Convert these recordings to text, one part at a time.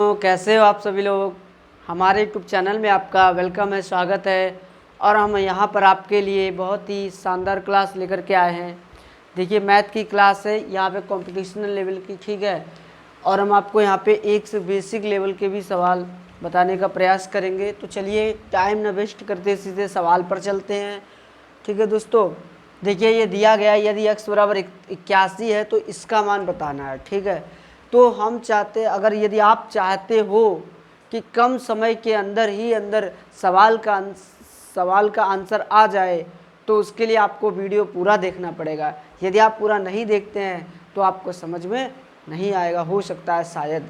तो कैसे हो आप सभी लोग। हमारे यूट्यूब चैनल में आपका वेलकम है, स्वागत है। और हम यहाँ पर आपके लिए बहुत ही शानदार क्लास लेकर के आए हैं। देखिए मैथ की क्लास है यहाँ पे कॉम्पिटिशनल लेवल की, ठीक है। और हम आपको यहाँ पे एक से बेसिक लेवल के भी सवाल बताने का प्रयास करेंगे। तो चलिए टाइम न वेस्ट करते सीधे सवाल पर चलते हैं, ठीक है दोस्तों। देखिए ये दिया गया है, यदि x बराबर 81 है तो इसका मान बताना है, ठीक है। तो हम चाहते अगर यदि आप चाहते हो कि कम समय के अंदर ही अंदर सवाल का आंसर आ जाए तो उसके लिए आपको वीडियो पूरा देखना पड़ेगा। यदि आप पूरा नहीं देखते हैं तो आपको समझ में नहीं आएगा, हो सकता है शायद,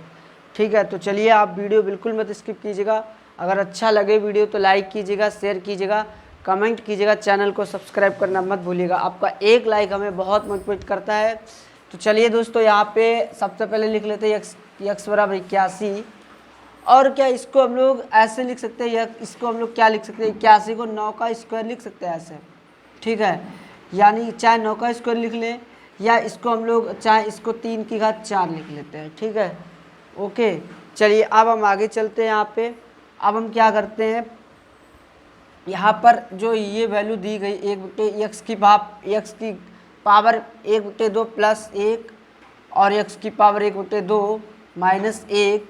ठीक है। तो चलिए आप वीडियो बिल्कुल मत स्किप कीजिएगा। अगर अच्छा लगे वीडियो तो लाइक कीजिएगा, शेयर कीजिएगा, कमेंट कीजिएगा, चैनल को सब्सक्राइब करना मत भूलिएगा। आपका एक लाइक हमें बहुत मोटिवेट करता है। तो चलिए दोस्तों यहाँ पे सबसे पहले लिख लेते हैं x बराबर 81। और क्या इसको हम लोग ऐसे लिख सकते हैं, इसको हम लोग क्या लिख सकते हैं, 81 को 9 का स्क्वायर लिख सकते हैं ऐसे, ठीक है। यानी चाहे 9 का स्क्वायर लिख लें या इसको हम लोग चाहे इसको 3 की घात 4 लिख लेते हैं, ठीक है। ओके चलिए अब हम आगे चलते हैं। यहाँ पे अब हम क्या करते हैं, यहाँ पर जो ये वैल्यू दी गई 1/x की पावर 1/2 प्लस 1 और x की पावर 1/2 माइनस 1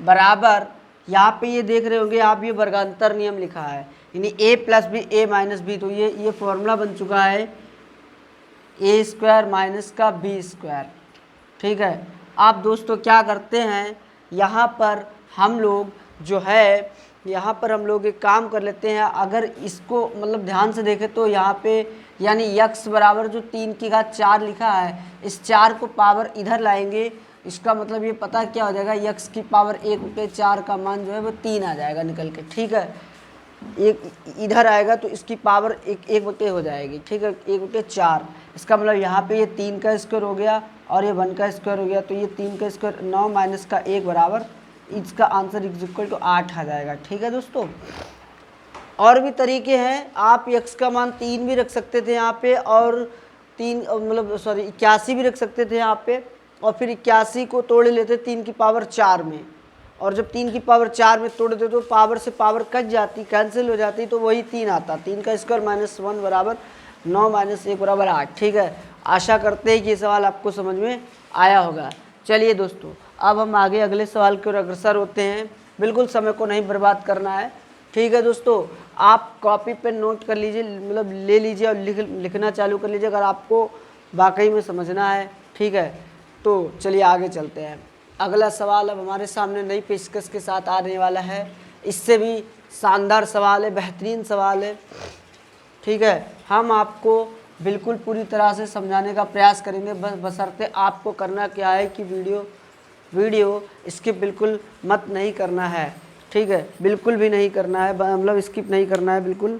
बराबर, यहाँ पे ये देख रहे होंगे आप, ये वर्गांतर नियम लिखा है, यानी a plus B A minus B. तो ये फॉर्मूला बन चुका है a स्क्वायर माइनस का b स्क्वायर, ठीक है। आप दोस्तों क्या करते हैं, यहाँ पर हम लोग जो है यहाँ पर हम लोग एक काम कर लेते हैं। अगर इसको मतलब ध्यान से देखें तो यहाँ पे यानी x बराबर जो 3 की घात 4 लिखा है, इस 4 को पावर इधर लाएंगे, इसका मतलब ये पता क्या हो जाएगा, x की पावर 1/4 का मान जो है वो 3 आ जाएगा निकल के, ठीक है। एक इधर आएगा तो इसकी पावर 1/1 हो जाएगी, ठीक है, 1/4। इसका मतलब यहाँ पे ये 3 का स्क्वायर हो गया और ये 1 का स्क्वायर हो गया। तो ये 3 का स्क्वायर 9 माइनस का 1 बराबर, इसका आंसर इक्वल टू 8 आ जाएगा, ठीक है दोस्तों। और भी तरीके हैं, आप x का मान 3 भी रख सकते थे यहाँ पे, और 81 भी रख सकते थे यहाँ पे, और फिर 81 को तोड़ लेते 3 की पावर 4 में, और जब 3 की पावर 4 में तोड़ देते तो पावर से पावर कट जाती, कैंसिल हो जाती, तो वही 3 आता। 3 का स्क्वायर माइनस 1 बराबर 9 माइनस 1 बराबर 8, ठीक है। आशा करते हैं कि ये सवाल आपको समझ में आया होगा। चलिए दोस्तों अब हम आगे अगले सवाल की ओर अग्रसर होते हैं। बिल्कुल समय को नहीं बर्बाद करना है, ठीक है दोस्तों। आप कॉपी पे नोट कर लीजिए, मतलब ले लीजिए और लिखना चालू कर लीजिए अगर आपको वाकई में समझना है, ठीक है। तो चलिए आगे चलते हैं। अगला सवाल अब हमारे सामने नई पेशकश के साथ आने वाला है। इससे भी शानदार सवाल है, बेहतरीन सवाल है, ठीक है। हम आपको बिल्कुल पूरी तरह से समझाने का प्रयास करेंगे, बशर्ते आपको करना क्या है कि वीडियो स्किप बिल्कुल मत नहीं करना है, ठीक है, बिल्कुल भी नहीं करना है, मतलब स्किप नहीं करना है बिल्कुल।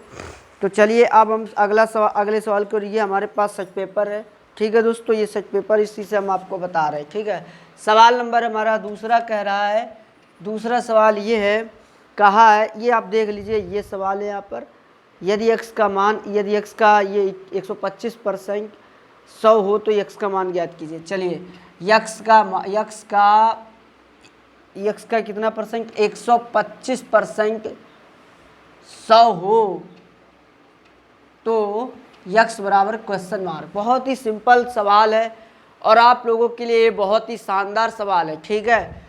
तो चलिए अब हम अगले सवाल को, ये हमारे पास सच पेपर है, ठीक है दोस्तों। ये सच पेपर इसी से हम आपको बता रहे हैं, ठीक है। सवाल नंबर हमारा दूसरा कह रहा है, दूसरा सवाल ये है, कहा है, ये आप देख लीजिए, ये सवाल है यहाँ पर, यदि x का ये 125% 100 हो तो x का मान ज्ञात कीजिए। चलिए x का कितना परसेंट, 125% 100 हो तो x बराबर क्वेश्चन मार्क। बहुत ही सिंपल सवाल है और आप लोगों के लिए बहुत ही शानदार सवाल है, ठीक है,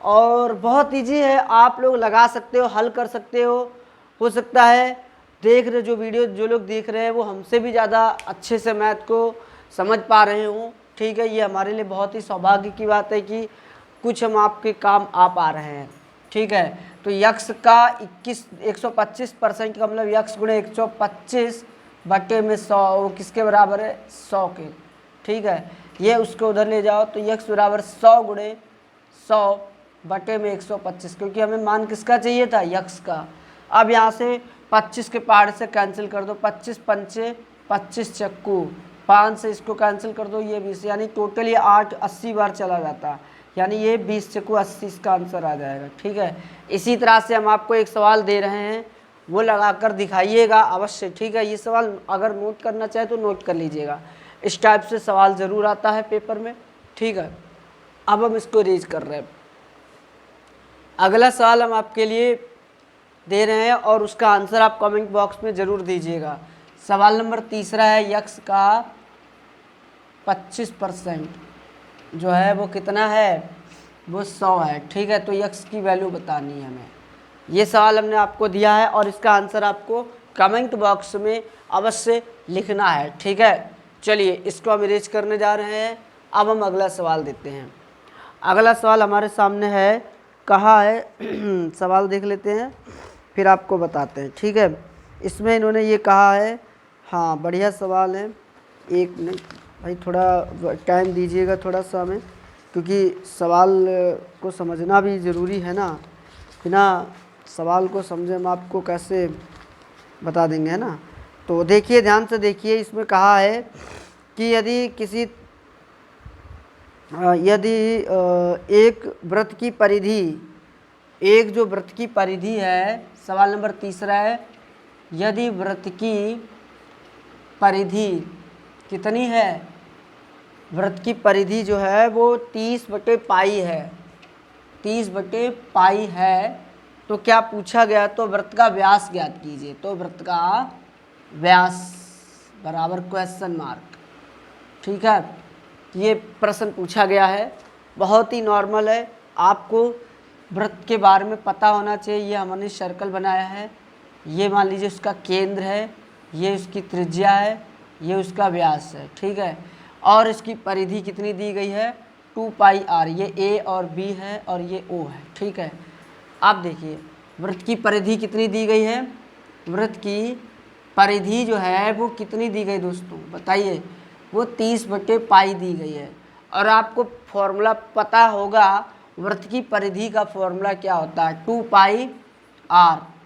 और बहुत ईजी है, आप लोग लगा सकते हो, हल कर सकते हो सकता है जो लोग देख रहे हैं वो हमसे भी ज़्यादा अच्छे से मैथ को समझ पा रहे हों, ठीक है। ये हमारे लिए बहुत ही सौभाग्य की बात है कि कुछ हम आपके काम आ पा रहे हैं, ठीक है। तो x का 125% का मतलब x गुणे 125 बटे में 100, वो किसके बराबर है, 100 के, ठीक है। ये उसको उधर ले जाओ तो x बराबर 100 गुणे 100 बटे में 125, क्योंकि हमें मान किसका चाहिए था, x का। अब यहाँ से 25 के पहाड़ से कैंसिल कर दो, 25 पंचे 25 चक्कू, 5 से इसको कैंसिल कर दो, ये 20, यानी टोटल ये 8 80 बार चला जाता, यानी ये 20 चक्कू 80 इसका आंसर आ जाएगा, ठीक है। इसी तरह से हम आपको एक सवाल दे रहे हैं, वो लगाकर दिखाइएगा अवश्य, ठीक है। ये सवाल अगर नोट करना चाहे तो नोट कर लीजिएगा, इस टाइप से सवाल ज़रूर आता है पेपर में, ठीक है। अब हम इसको रेज कर रहे हैं। अगला सवाल हम आपके लिए दे रहे हैं और उसका आंसर आप कमेंट बॉक्स में ज़रूर दीजिएगा। सवाल नंबर तीसरा है, यक्स का 25% जो है वो कितना है, वो 100 है। ठीक है, तो यक्स की वैल्यू बतानी है हमें। ये सवाल हमने आपको दिया है और इसका आंसर आपको कमेंट बॉक्स में अवश्य लिखना है। ठीक है, चलिए इसको हम इरेज करने जा रहे हैं। अब हम अगला सवाल देते हैं। अगला सवाल हमारे सामने है, कहा है सवाल देख लेते हैं फिर आपको बताते हैं। ठीक है, इसमें इन्होंने ये कहा है, हाँ बढ़िया सवाल है। एक मिनट भाई, थोड़ा टाइम दीजिएगा थोड़ा सा हमें, क्योंकि सवाल को समझना भी ज़रूरी है ना। बिना सवाल को समझे हम आपको कैसे बता देंगे, है ना। तो देखिए, ध्यान से देखिए, इसमें कहा है कि यदि एक वृत्त की परिधि, एक जो वृत्त की परिधि है, सवाल नंबर तीसरा है, यदि वृत्त की परिधि कितनी है, वृत्त की परिधि जो है वो 30/पाई है, 30/पाई है। तो क्या पूछा गया, तो वृत्त का व्यास ज्ञात कीजिए। तो वृत्त का व्यास बराबर क्वेश्चन मार्क। ठीक है, ये प्रश्न पूछा गया है, बहुत ही नॉर्मल है। आपको वृत्त के बारे में पता होना चाहिए। ये हमने सर्कल बनाया है, ये मान लीजिए उसका केंद्र है, ये उसकी त्रिज्या है, ये उसका व्यास है। ठीक है, और इसकी परिधि कितनी दी गई है, 2πr। ये ए और बी है और ये ओ है। ठीक है, आप देखिए वृत्त की परिधि कितनी दी गई है, वृत्त की परिधि जो है वो कितनी दी गई दोस्तों, बताइए। वो 30/पाई दी गई है। और आपको फॉर्मूला पता होगा, वृत्त की परिधि का फॉर्मूला क्या होता है, 2πr।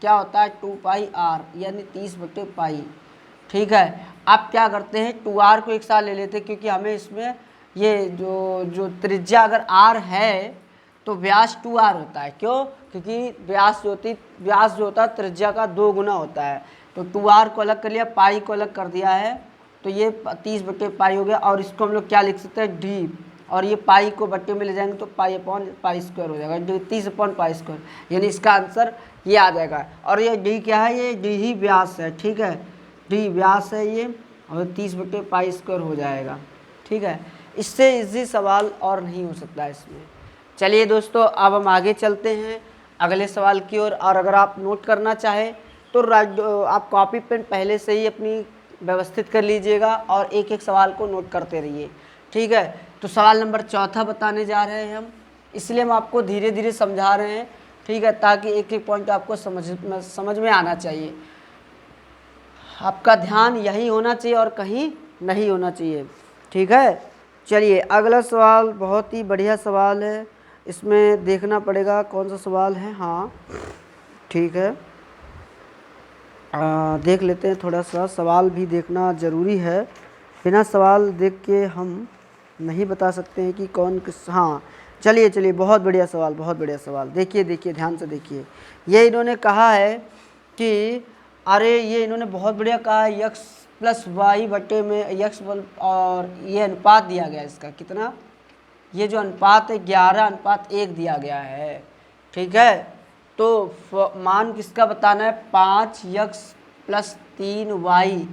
क्या होता है, 2πr यानी 30/पाई। ठीक है, आप क्या करते हैं, 2r को एक साथ ले लेते हैं, क्योंकि हमें इसमें ये जो त्रिज्या अगर r है तो व्यास 2r होता है। क्यों, क्योंकि व्यास जो होता है त्रिज्या का 2 गुना होता है। तो 2r को अलग कर लिया, पाई को अलग कर दिया है, तो ये 30/पाई हो गया। और इसको हम लोग क्या लिख सकते हैं, डी, और ये पाई को बट्टे में ले जाएंगे तो π/पाई² हो जाएगा, 30/पाई², यानी इसका आंसर ये आ जाएगा। और ये डी क्या है, ये डी ही व्यास है। ठीक है, डी व्यास है ये, और 30/पाई² हो जाएगा। ठीक है, इससे इजी सवाल और नहीं हो सकता है इसमें। चलिए दोस्तों, अब हम आगे चलते हैं अगले सवाल की ओर। और अगर आप नोट करना चाहें तो आप कॉपी पेन पहले से ही अपनी व्यवस्थित कर लीजिएगा और एक एक सवाल को नोट करते रहिए। ठीक है, तो सवाल नंबर 4 बताने जा रहे हैं हम, इसलिए हम आपको धीरे धीरे समझा रहे हैं। ठीक है, ताकि एक एक पॉइंट आपको समझ में आना चाहिए। आपका ध्यान यही होना चाहिए और कहीं नहीं होना चाहिए। ठीक है, चलिए अगला सवाल बहुत ही बढ़िया सवाल है। इसमें देखना पड़ेगा कौन सा सवाल है। हाँ ठीक है, देख लेते हैं। थोड़ा सा सवाल भी देखना ज़रूरी है, बिना सवाल देख के हम नहीं बता सकते हैं कि कौन किस। हाँ चलिए, बहुत बढ़िया सवाल, बहुत बढ़िया सवाल। देखिए ध्यान से देखिए, ये इन्होंने कहा है कि अरे ये इन्होंने बहुत बढ़िया कहा है, x+y बटे में x और ये अनुपात दिया गया है इसका कितना, ये जो अनुपात है 11:1 दिया गया है। ठीक है, तो मान किसका बताना है, 5x + 3y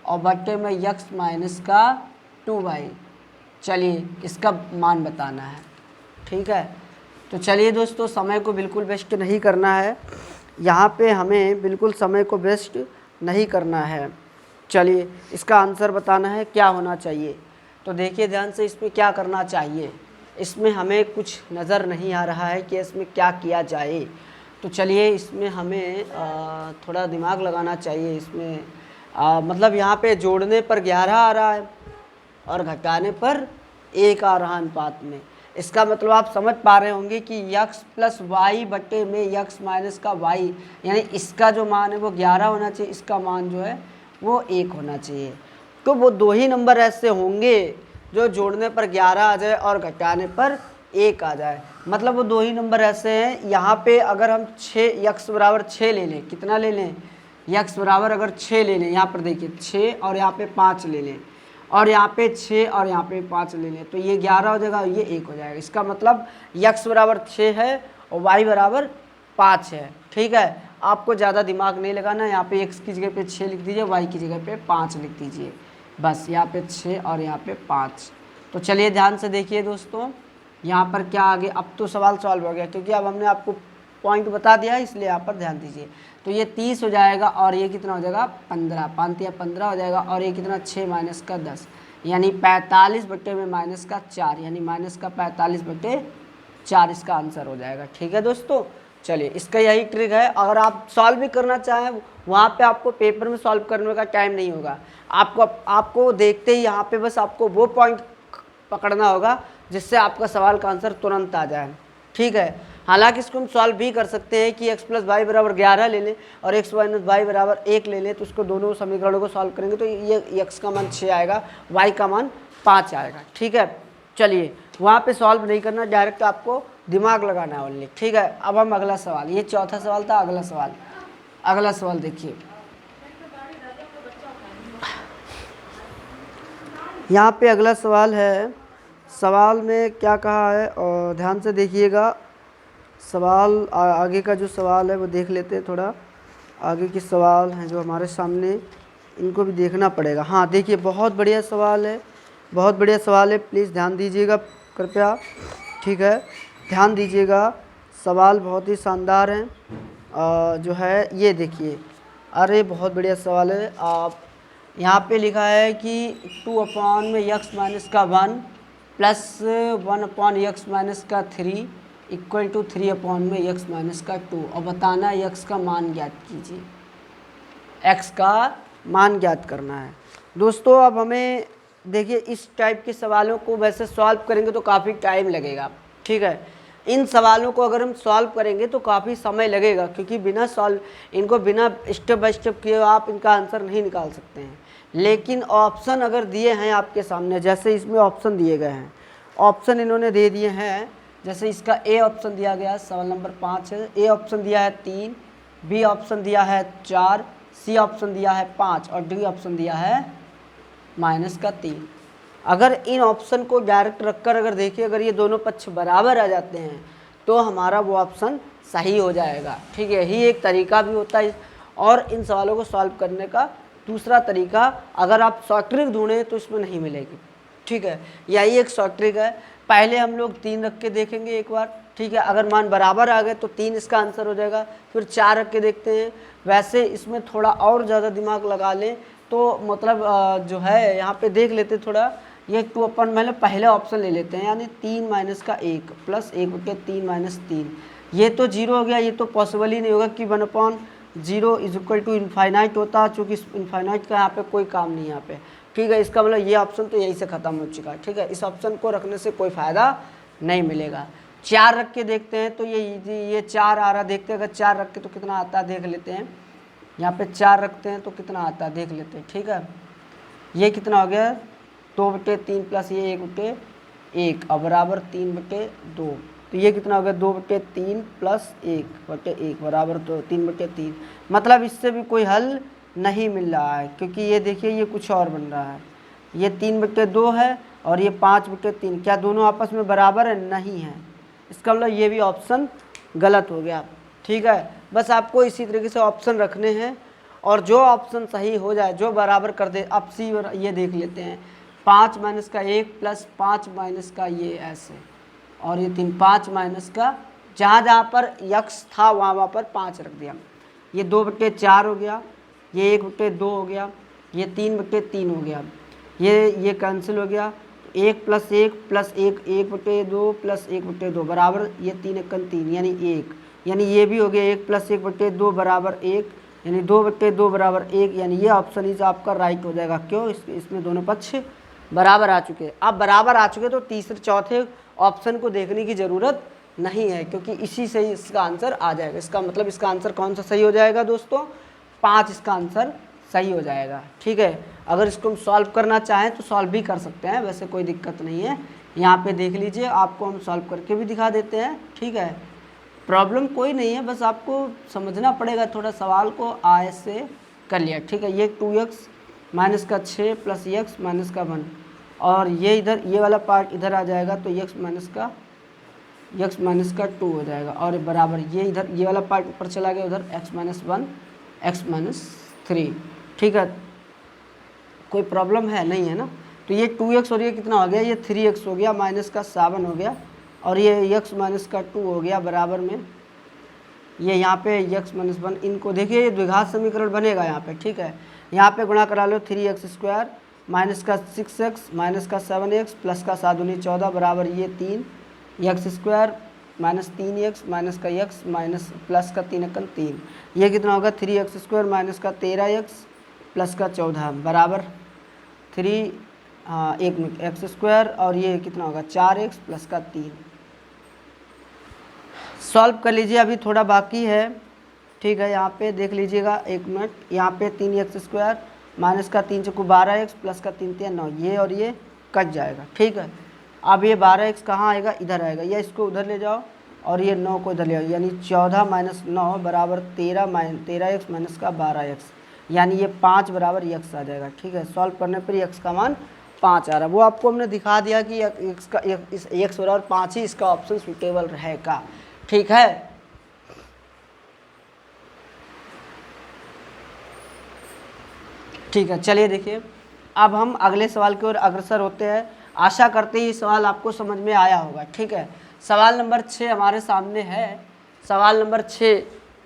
और बटे में x - 2y। चलिए इसका मान बताना है। ठीक है, तो चलिए दोस्तों, समय को बिल्कुल वेस्ट नहीं करना है, यहाँ पे हमें बिल्कुल समय को वेस्ट नहीं करना है। चलिए इसका आंसर बताना है, क्या होना चाहिए। तो देखिए ध्यान से, इसमें क्या करना चाहिए, इसमें हमें कुछ नज़र नहीं आ रहा है कि इसमें क्या किया जाए। तो चलिए इसमें हमें थोड़ा दिमाग लगाना चाहिए। इसमें मतलब यहाँ पे जोड़ने पर 11 आ रहा है और घटाने पर 1 आ रहा अनुपात में। इसका मतलब आप समझ पा रहे होंगे कि x + y बटे में x - y, यानी इसका जो मान है वो 11 होना चाहिए, इसका मान जो है वो 1 होना चाहिए। तो वो 2 ही नंबर ऐसे होंगे जो जोड़ने पर 11 आ जाए और घटाने पर 1 आ जाए। मतलब वो 2 ही नंबर ऐसे हैं। यहाँ पे अगर हम x = 6 ले लें, कितना ले लें, x बराबर अगर 6 ले लें, यहाँ पर देखिए 6 और यहाँ पे 5 ले लें, और यहाँ पे 6 और यहाँ पे 5 ले लें, तो ये 11 हो जाएगा और ये 1 हो जाएगा। इसका मतलब x = 6 है और y बराबर 5 है। ठीक है, आपको ज़्यादा दिमाग नहीं लगाना, यहाँ पे x की जगह पे 6 लिख दीजिए, y की जगह पे 5 लिख दीजिए, बस यहाँ पे 6 और यहाँ पे 5। तो चलिए ध्यान से देखिए दोस्तों, यहाँ पर क्या आ गया, अब तो सवाल सॉल्व हो गया क्योंकि अब हमने आपको पॉइंट बता दिया है, इसलिए यहाँ पर ध्यान दीजिए। तो ये 30 हो जाएगा और ये कितना हो जाएगा 15, 5 या 15 हो जाएगा, और ये कितना 6 माइनस का 10, यानी 45 बटे में माइनस का 4, यानी माइनस का 45 बटे 4 इसका आंसर हो जाएगा। ठीक है दोस्तों, चलिए इसका यही ट्रिक है। अगर आप सॉल्व भी करना चाहें, वहाँ पे आपको पेपर में सॉल्व करने का टाइम नहीं होगा, आपको देखते ही यहाँ पे बस आपको वो पॉइंट पकड़ना होगा जिससे आपका सवाल का आंसर तुरंत आ जाए। ठीक है, हालांकि इसको हम सॉल्व भी कर सकते हैं कि x प्लस वाई बराबर 11 ले लें और x माइनस वाई बराबर 1 ले लें, तो उसको दोनों समीकरणों को सॉल्व करेंगे तो ये x का मान 6 आएगा, y का मान 5 आएगा। ठीक है, चलिए वहाँ पे सॉल्व नहीं करना, डायरेक्ट आपको दिमाग लगाना है ओनली। ठीक है, अब हम अगला सवाल, ये चौथा सवाल था, अगला सवाल देखिए। यहाँ पे अगला सवाल है, सवाल में क्या कहा है और ध्यान से देखिएगा। सवाल आगे का जो सवाल है वो देख लेते हैं, थोड़ा आगे के सवाल हैं जो हमारे सामने, इनको भी देखना पड़ेगा। हाँ देखिए, बहुत बढ़िया सवाल है, बहुत बढ़िया सवाल है, प्लीज़ ध्यान दीजिएगा कृपया। ठीक है, ध्यान दीजिएगा, सवाल बहुत ही शानदार हैं। जो है ये देखिए, अरे बहुत बढ़िया सवाल है। आप यहाँ पे लिखा है कि 2 अपॉन में x माइनस का 1 प्लस 1 अपॉन x माइनस का 3 इक्वल टू 3 अपॉन में x माइनस का 2, और बताना है x का मान ज्ञात कीजिए, x का मान ज्ञात करना है। दोस्तों अब हमें देखिए, इस टाइप के सवालों को वैसे सॉल्व करेंगे तो काफ़ी टाइम लगेगा। ठीक है, इन सवालों को अगर हम सॉल्व करेंगे तो काफ़ी समय लगेगा, क्योंकि इनको बिना स्टेप बाय स्टेप किए आप इनका आंसर नहीं निकाल सकते हैं। लेकिन ऑप्शन अगर दिए हैं आपके सामने, जैसे इसमें ऑप्शन दिए गए हैं, ऑप्शन इन्होंने दे दिए हैं, जैसे इसका ए ऑप्शन दिया गया, सवाल नंबर 5 है, ए ऑप्शन दिया है 3, बी ऑप्शन दिया है 4, सी ऑप्शन दिया है 5 और डी ऑप्शन दिया है माइनस का 3। अगर इन ऑप्शन को डायरेक्ट रखकर अगर देखिए, अगर ये दोनों पक्ष बराबर आ जाते हैं तो हमारा वो ऑप्शन सही हो जाएगा। ठीक है, यही एक तरीका भी होता है। और इन सवालों को सॉल्व करने का दूसरा तरीका, अगर आप शॉर्ट ट्रिक ढूंढें तो इसमें नहीं मिलेगी। ठीक है, यही एक शॉर्ट ट्रिक है। पहले हम लोग 3 रख के देखेंगे एक बार। ठीक है, अगर मान बराबर आ गए तो 3 इसका आंसर हो जाएगा। फिर 4 रख के देखते हैं। वैसे इसमें थोड़ा और ज़्यादा दिमाग लगा लें तो मतलब जो है यहाँ पे देख लेते थोड़ा, ये 2 अपन पहले ऑप्शन ले लेते हैं, यानी 3 माइनस का 1 प्लस 1 बटे 3 माइनस 3, ये तो 0 हो गया, ये तो पॉसिबल ही नहीं होगा कि 1/0 इज इक्वल टू इनफाइनाइट होता, चूँकि इनफाइनाइट का यहाँ पे कोई काम नहीं है यहाँ पे। ठीक है, इसका मतलब ये ऑप्शन तो यहीं से ख़त्म हो चुका है। ठीक है, इस ऑप्शन को रखने से कोई फ़ायदा नहीं मिलेगा। 4 रख के देखते हैं तो ये 4 आ रहा, देखते हैं अगर 4 रख के तो कितना आता है देख लेते हैं। यहाँ पे 4 रखते हैं तो कितना आता है देख लेते हैं। ठीक है, ये कितना हो गया 2/3 प्लस ये 1/1 और बराबर 3/2, तो ये कितना हो गया 2/3 प्लस 1/1 बराबर 3/3। मतलब इससे भी कोई हल नहीं मिल रहा है, क्योंकि ये देखिए ये कुछ और बन रहा है, ये 3/2 है और ये 5/3, क्या दोनों आपस में बराबर है? नहीं है। इसका मतलब ये भी ऑप्शन गलत हो गया। ठीक है, बस आपको इसी तरीके से ऑप्शन रखने हैं और जो ऑप्शन सही हो जाए, जो बराबर कर दे। अब सी ये देख लेते हैं, 5 माइनस का 1 प्लस 5 माइनस का ये ऐसे, और ये 3 5 माइनस का जहाँ पर यक्स था वहाँ पर 5 रख दिया, ये 2/4 हो गया, ये 1/2 हो गया, ये 3/3 हो गया, ये कैंसिल हो गया। 1 प्लस 1 प्लस 1 1/2 प्लस 1/2 बराबर ये 3 × 3 यानी 1, यानी ये भी हो गया 1 प्लस 1/2 बराबर 1, यानी 2/2 बराबर 1, यानी ये ऑप्शन इज आपका राइट हो जाएगा। क्यों? इसमें दोनों पक्ष बराबर आ चुके हैं। अब बराबर आ चुके तो तीसरे चौथे ऑप्शन को देखने की ज़रूरत नहीं है, क्योंकि इसी से ही इसका आंसर आ जाएगा। इसका मतलब इसका आंसर कौन सा सही हो जाएगा दोस्तों? 5 इसका आंसर सही हो जाएगा। ठीक है, अगर इसको हम सॉल्व करना चाहें तो सॉल्व भी कर सकते हैं, वैसे कोई दिक्कत नहीं है। यहाँ पे देख लीजिए, आपको हम सॉल्व करके भी दिखा देते हैं। ठीक है, प्रॉब्लम कोई नहीं है, बस आपको समझना पड़ेगा थोड़ा, सवाल को आय से कर लिया। ठीक है, ये 2x माइनस का 6 प्लस x माइनस का 1, और ये इधर ये वाला पार्ट इधर आ जाएगा तो x माइनस का एक्स माइनस का 2 हो जाएगा और बराबर ये इधर ये वाला पार्ट ऊपर चला गया, उधर एक्स माइनस 1 एक्स माइनस 3। ठीक है, कोई प्रॉब्लम है नहीं है ना। तो ये 2x और ये कितना हो गया, ये 3x हो गया, माइनस का 7 हो गया और ये x माइनस का 2 हो गया बराबर में ये यहाँ पे x माइनस 1। इनको देखिए ये द्विघात समीकरण बनेगा यहाँ पे। ठीक है, यहाँ पे गुणा करा लो 3x² माइनस का 6x माइनस का 7x प्लस का 7 दूनी 14 बराबर ये 3x² माइनस 3x माइनस का x माइनस प्लस का 3 एकम 3, ये कितना होगा 3x² माइनस का 13x प्लस का 14 बराबर 1 मिनट x² और ये कितना होगा 4x प्लस का 3। सॉल्व कर लीजिए, अभी थोड़ा बाकी है। ठीक है, यहाँ पे देख लीजिएगा 1 मिनट, यहाँ पे 3x² माइनस का 3 चौको 12x प्लस का 3 3 9, ये और ये कट जाएगा। ठीक है, अब ये 12x कहाँ आएगा, इधर आएगा, या इसको उधर ले जाओ और ये 9 को इधर ले आओ, यानी 14 माइनस 9 बराबर 13x माइनस का 12x, यानी ये 5 बराबर x आ जाएगा। ठीक है, सॉल्व करने पर x का मान 5 आ रहा है। वो आपको हमने दिखा दिया कि x का x बराबर 5 ही इसका ऑप्शन सुटेबल रहेगा। ठीक है, ठीक है, चलिए देखिए अब हम अगले सवाल की ओर अग्रसर होते हैं। आशा करते ही सवाल आपको समझ में आया होगा। ठीक है, सवाल नंबर 6 हमारे सामने है। सवाल नंबर 6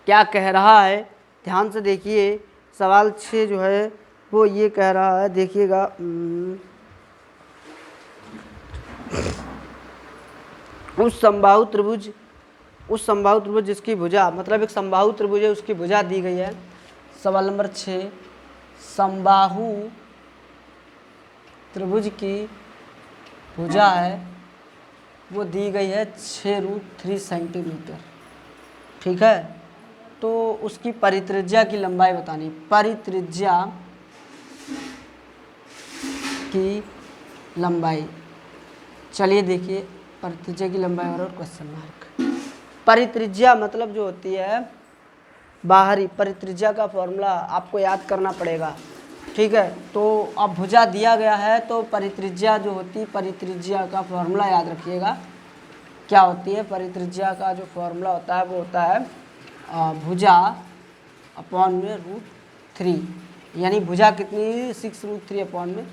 क्या कह रहा है, ध्यान से देखिए। सवाल 6 जो है वो ये कह रहा है, देखिएगा उस समबाहु त्रिभुज जिसकी भुजा, मतलब एक समबाहु त्रिभुज है उसकी भुजा दी गई है। सवाल नंबर 6, समबाहु त्रिभुज की भुजा है वो दी गई है 6√3 सेंटीमीटर। ठीक है, तो उसकी परित्रिज्या की लंबाई बतानी, परित्रिज्या की लंबाई। चलिए देखिए, परित्रिज्या की लंबाई और क्वेश्चन मार्क। परित्रिज्या मतलब जो होती है बाहरी, परित्रिज्या का फॉर्मूला आपको याद करना पड़ेगा। ठीक है, तो अब भुजा दिया गया है तो परित्रिज्या जो होती है, परित्रिज्या का फॉर्मूला याद रखिएगा क्या होती है। परित्रिज्या का जो फॉर्मूला होता है वो होता है भुजा अपॉन में √3, यानी भुजा कितनी 6√3 अपॉन में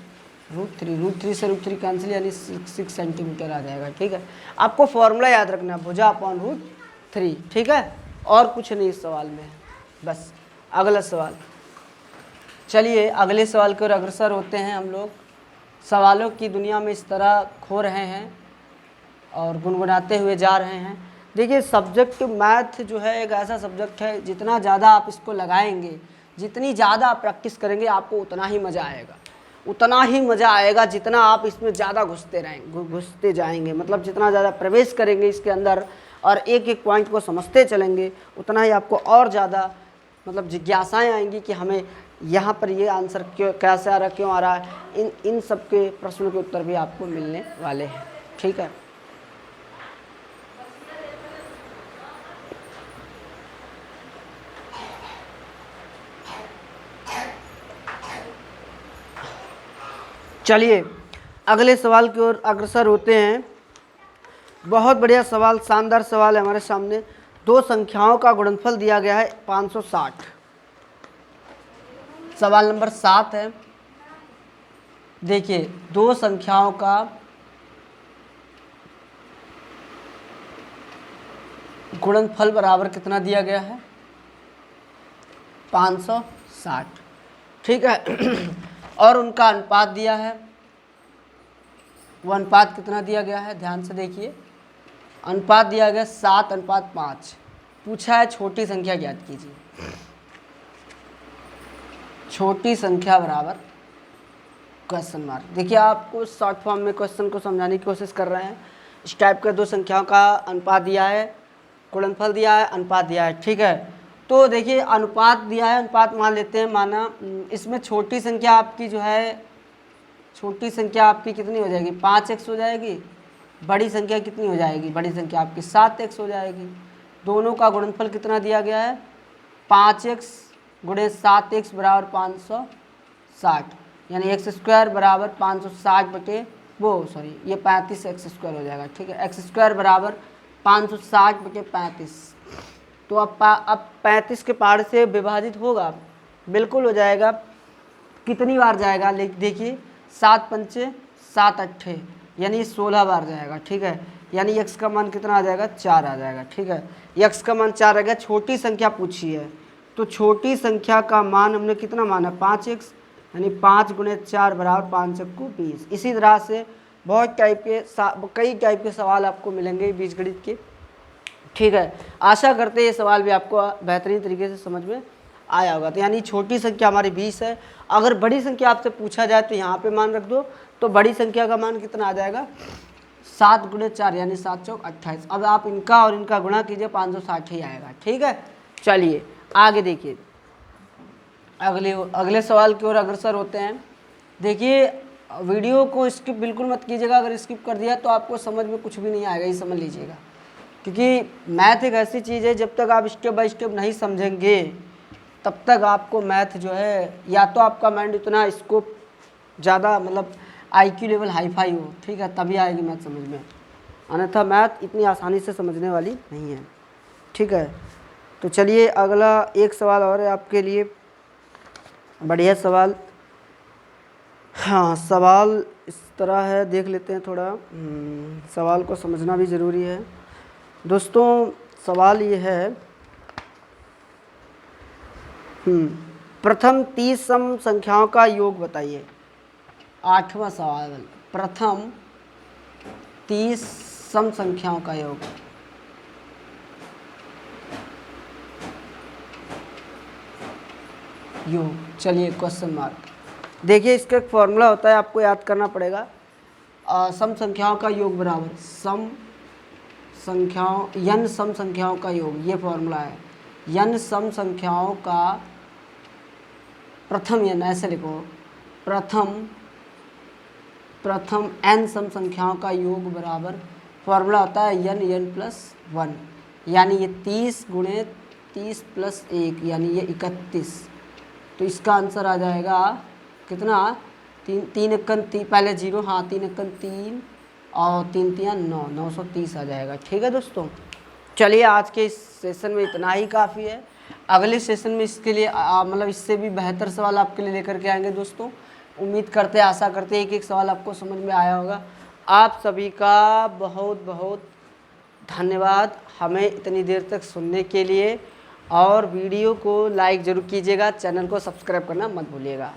√3 से √3 कैंसिल, यानी 6 सेंटीमीटर आ जाएगा। ठीक है, आपको फॉर्मूला याद रखना, भुजा अपॉन √3। ठीक है, और कुछ नहीं इस सवाल में, बस अगला सवाल। चलिए अगले सवाल की ओर अग्रसर होते हैं हम लोग। सवालों की दुनिया में इस तरह खो रहे हैं और गुनगुनाते हुए जा रहे हैं। देखिए सब्जेक्ट मैथ जो है एक ऐसा सब्जेक्ट है, जितना ज़्यादा आप इसको लगाएंगे, जितनी ज़्यादा आप प्रैक्टिस करेंगे, आपको उतना ही मज़ा आएगा, उतना ही मज़ा आएगा जितना आप इसमें ज़्यादा घुसते जाएंगे। मतलब जितना ज़्यादा प्रवेश करेंगे इसके अंदर और एक एक पॉइंट को समझते चलेंगे, उतना ही आपको और ज़्यादा मतलब जिज्ञासाएँ आएंगी कि हमें यहाँ पर ये आंसर क्यों, कैसे आ रहा, क्यों आ रहा है। इन सब के प्रश्नों के उत्तर भी आपको मिलने वाले हैं। ठीक है, चलिए अगले सवाल की ओर अग्रसर होते हैं। बहुत बढ़िया सवाल, शानदार सवाल है हमारे सामने। दो संख्याओं का गुणनफल दिया गया है 560। सवाल नंबर 7 है। देखिए दो संख्याओं का गुणनफल बराबर कितना दिया गया है, 560। ठीक है, और उनका अनुपात दिया है। वो अनुपात कितना दिया गया है, ध्यान से देखिए। अनुपात दिया गया 7:5। पूछा है छोटी संख्या ज्ञात कीजिए। छोटी संख्या बराबर क्वेश्चन मार्क। देखिए आपको शॉर्ट फॉर्म में क्वेश्चन को समझाने की कोशिश कर रहे हैं। इस टाइप के दो संख्याओं का अनुपात दिया है, गुणनफल दिया है, अनुपात दिया है। ठीक है, तो देखिए अनुपात दिया है, अनुपात मान लेते हैं। माना इसमें छोटी संख्या आपकी जो है, छोटी संख्या आपकी कितनी हो जाएगी, 5x हो जाएगी। बड़ी संख्या कितनी हो जाएगी, बड़ी संख्या आपकी 7x हो जाएगी। दोनों का गुणनफल कितना दिया गया है, 5x गुणे 7x बराबर 560, यानी x² बराबर 560 बटे ये 35x² हो जाएगा। ठीक है, x² बराबर 560 बटे 35। तो अब 35 के पार से विभाजित होगा, बिल्कुल हो जाएगा। कितनी बार जाएगा देखिए, 7 पंचे 7 अट्ठे, यानी 16 बार जाएगा। ठीक है, यानी x का मान कितना आ जाएगा, 4 आ जाएगा। ठीक है, x का मान 4 आ गया। छोटी संख्या पूछी है, तो छोटी संख्या का मान हमने कितना माना, 5x, यानी 5 गुणे 4 बराबर 5 चक्कू 20। इसी तरह से बहुत कई टाइप के सवाल आपको मिलेंगे बीजगणित के। ठीक है, आशा करते हैं ये सवाल भी आपको बेहतरीन तरीके से समझ में आया होगा। तो यानी छोटी संख्या हमारी 20 है। अगर बड़ी संख्या आपसे पूछा जाए तो यहाँ पे मान रख दो, तो बड़ी संख्या का मान कितना आ जाएगा, 7 गुणे 4 यानी 7 चौक 28। अब आप इनका और इनका गुणा कीजिए, 560 ही आएगा। ठीक है, चलिए आगे देखिए, अगले सवाल की ओर अग्रसर होते हैं। देखिए वीडियो को स्किप बिल्कुल मत कीजिएगा, अगर स्किप कर दिया तो आपको समझ में कुछ भी नहीं आएगा, ये समझ लीजिएगा। क्योंकि मैथ एक ऐसी चीज़ है, जब तक आप स्टेप बाय स्टेप नहीं समझेंगे तब तक आपको मैथ जो है, या तो आपका माइंड इतना स्कोप ज़्यादा मतलब IQ लेवल हाई फाई हो, ठीक है, तभी आएगी मैथ समझ में, अन्यथा मैथ इतनी आसानी से समझने वाली नहीं है। ठीक है, तो चलिए अगला एक सवाल और है आपके लिए, बढ़िया सवाल। हाँ, सवाल इस तरह है, देख लेते हैं थोड़ा। सवाल को समझना भी ज़रूरी है दोस्तों। सवाल ये है, प्रथम 30 सम संख्याओं का योग बताइए। 8वां सवाल, प्रथम 30 सम संख्याओं का योग। चलिए क्वेश्चन मार्क। देखिए इसका एक फॉर्मूला होता है, आपको याद करना पड़ेगा। सम संख्याओं का योग बराबर सम संख्याओं का योग, ये फॉर्मूला है। n सम संख्याओं का प्रथम n, ऐसे लिखो, प्रथम n सम संख्याओं का योग बराबर फॉर्मूला होता है n प्लस 1, यानी ये 30 गुणे 30 प्लस 1, यानी ये 31। तो इसका आंसर आ जाएगा कितना, 3 एकन 3, पहले 0, हाँ 3 एकन 3 और 3 3 9, 930 आ जाएगा। ठीक है दोस्तों, चलिए आज के इस सेशन में इतना ही काफ़ी है। अगले सेशन में इसके लिए मतलब इससे भी बेहतर सवाल आपके लिए लेकर के आएंगे दोस्तों। उम्मीद करते हैं, आशा करते हैं एक सवाल आपको समझ में आया होगा। आप सभी का बहुत बहुत धन्यवाद हमें इतनी देर तक सुनने के लिए, और वीडियो को लाइक ज़रूर कीजिएगा, चैनल को सब्सक्राइब करना मत भूलिएगा।